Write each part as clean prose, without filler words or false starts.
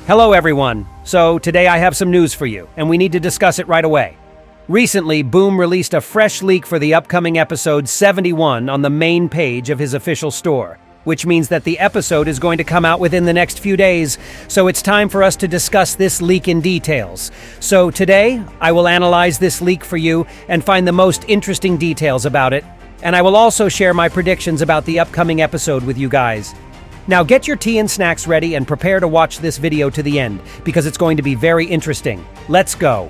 Hello everyone! So today I have some news for you, and we need to discuss it right away. Recently, Boom released a fresh leak for the upcoming episode 71 on the main page of his official store, which means that the episode is going to come out within the next few days, so it's time for us to discuss this leak in details. So today, I will analyze this leak for you and find the most interesting details about it, and I will also share my predictions about the upcoming episode with you guys. Now get your tea and snacks ready and prepare to watch this video to the end, because it's going to be very interesting. Let's go!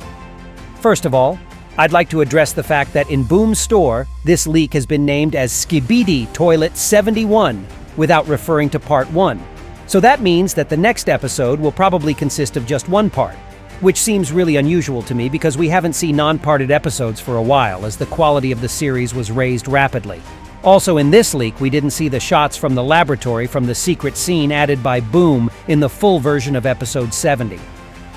First of all, I'd like to address the fact that in Boom's store, this leak has been named as SKIBIDI Toilet 71, without referring to Part 1. So that means that the next episode will probably consist of just one part, which seems really unusual to me because we haven't seen non-parted episodes for a while, as the quality of the series was raised rapidly. Also in this leak, we didn't see the shots from the laboratory from the secret scene added by Boom in the full version of episode 70.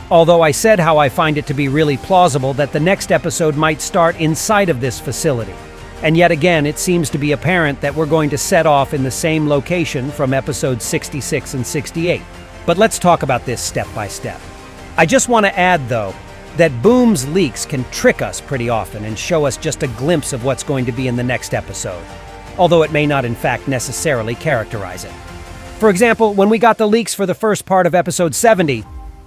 Although I said how I find it to be really plausible that the next episode might start inside of this facility. And yet again, it seems to be apparent that we're going to set off in the same location from episodes 66 and 68. But let's talk about this step by step. I just want to add, though, that Boom's leaks can trick us pretty often and show us just a glimpse of what's going to be in the next episode, although it may not in fact necessarily characterize it. For example, when we got the leaks for the first part of episode 70,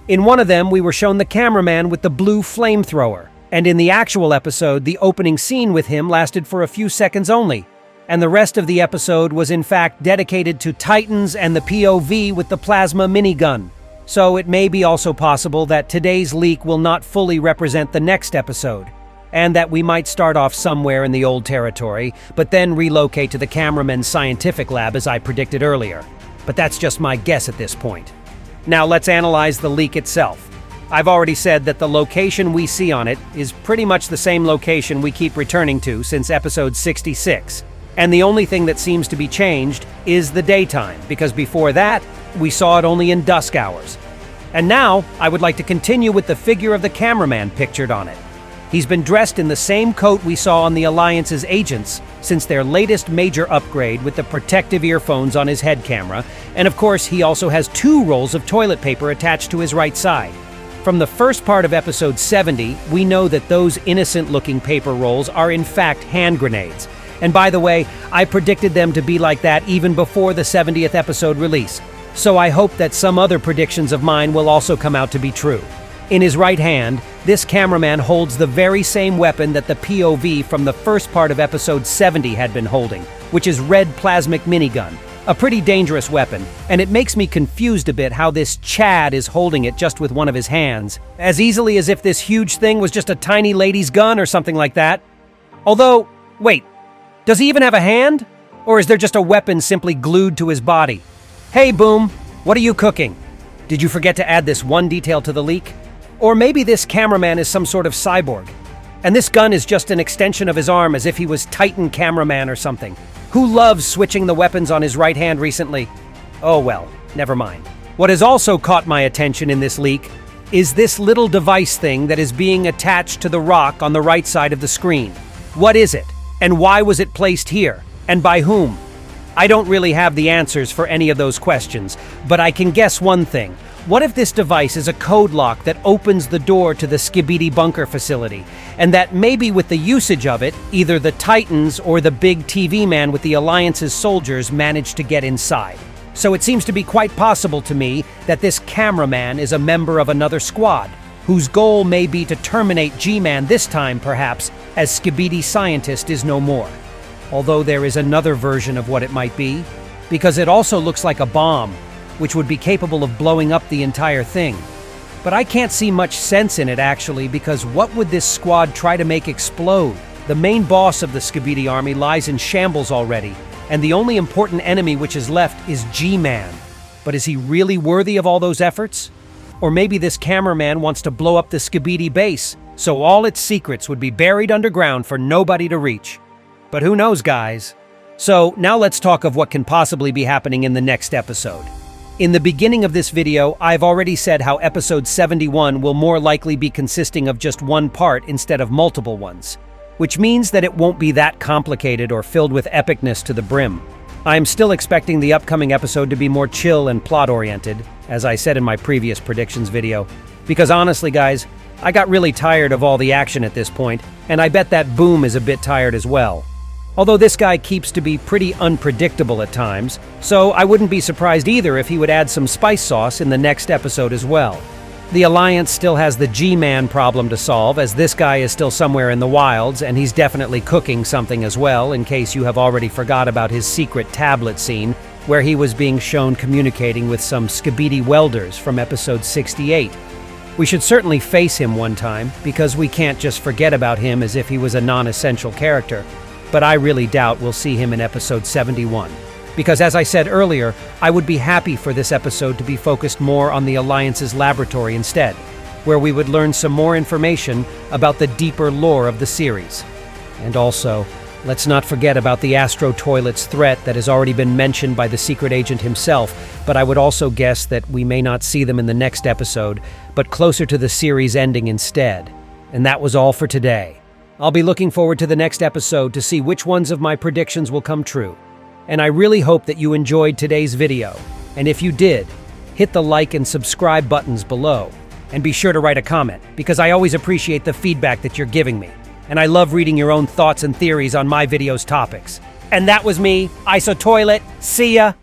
in one of them we were shown the cameraman with the blue flamethrower, and in the actual episode, the opening scene with him lasted for a few seconds only, and the rest of the episode was in fact dedicated to Titans and the POV with the plasma minigun. So it may be also possible that today's leak will not fully represent the next episode, and that we might start off somewhere in the old territory, but then relocate to the cameraman's scientific lab as I predicted earlier. But that's just my guess at this point. Now let's analyze the leak itself. I've already said that the location we see on it is pretty much the same location we keep returning to since episode 66. And the only thing that seems to be changed is the daytime, because before that, we saw it only in dusk hours. And now, I would like to continue with the figure of the cameraman pictured on it. He's been dressed in the same coat we saw on the Alliance's agents since their latest major upgrade with the protective earphones on his head camera, and of course he also has 2 rolls of toilet paper attached to his right side. From the first part of episode 70, we know that those innocent-looking paper rolls are in fact hand grenades. And by the way, I predicted them to be like that even before the 70th episode release, so I hope that some other predictions of mine will also come out to be true. In his right hand, this cameraman holds the very same weapon that the POV from the first part of episode 70 had been holding, which is red plasmic minigun. A pretty dangerous weapon, and it makes me confused a bit how this Chad is holding it just with one of his hands, as easily as if this huge thing was just a tiny lady's gun or something like that. Although, wait, does he even have a hand? Or is there just a weapon simply glued to his body? Hey Boom, what are you cooking? Did you forget to add this one detail to the leak? Or maybe this cameraman is some sort of cyborg, and this gun is just an extension of his arm as if he was Titan Cameraman or something. Who loves switching the weapons on his right hand recently? Oh well, never mind. What has also caught my attention in this leak is this little device thing that is being attached to the rock on the right side of the screen. What is it? And why was it placed here? And by whom? I don't really have the answers for any of those questions, but I can guess one thing. What if this device is a code lock that opens the door to the SKIBIDI bunker facility, and that maybe with the usage of it, either the Titans or the big TV man with the Alliance's soldiers managed to get inside? So it seems to be quite possible to me that this cameraman is a member of another squad, whose goal may be to terminate G-Man this time, perhaps, as SKIBIDI scientist is no more. Although there is another version of what it might be, because it also looks like a bomb, which would be capable of blowing up the entire thing. But I can't see much sense in it actually, because what would this squad try to make explode? The main boss of the SKIBIDI army lies in shambles already, and the only important enemy which is left is G-Man. But is he really worthy of all those efforts? Or maybe this cameraman wants to blow up the SKIBIDI base, so all its secrets would be buried underground for nobody to reach. But who knows, guys? So now let's talk of what can possibly be happening in the next episode. In the beginning of this video, I've already said how episode 71 will more likely be consisting of just one part instead of multiple ones, which means that it won't be that complicated or filled with epicness to the brim. I'm still expecting the upcoming episode to be more chill and plot-oriented, as I said in my previous predictions video, because honestly, guys, I got really tired of all the action at this point, and I bet that Boom is a bit tired as well. Although this guy keeps to be pretty unpredictable at times, so I wouldn't be surprised either if he would add some spice sauce in the next episode as well. The Alliance still has the G-Man problem to solve, as this guy is still somewhere in the wilds, and he's definitely cooking something as well, in case you have already forgot about his secret tablet scene, where he was being shown communicating with some SKIBIDI welders from episode 68. We should certainly face him one time, because we can't just forget about him as if he was a non-essential character. But I really doubt we'll see him in episode 71. Because as I said earlier, I would be happy for this episode to be focused more on the Alliance's laboratory instead, where we would learn some more information about the deeper lore of the series. And also, let's not forget about the ISOTOILET's threat that has already been mentioned by the secret agent himself, but I would also guess that we may not see them in the next episode, but closer to the series ending instead. And that was all for today. I'll be looking forward to the next episode to see which ones of my predictions will come true. And I really hope that you enjoyed today's video. And if you did, hit the like and subscribe buttons below. And be sure to write a comment, because I always appreciate the feedback that you're giving me. And I love reading your own thoughts and theories on my video's topics. And that was me, ISOTOILET. See ya!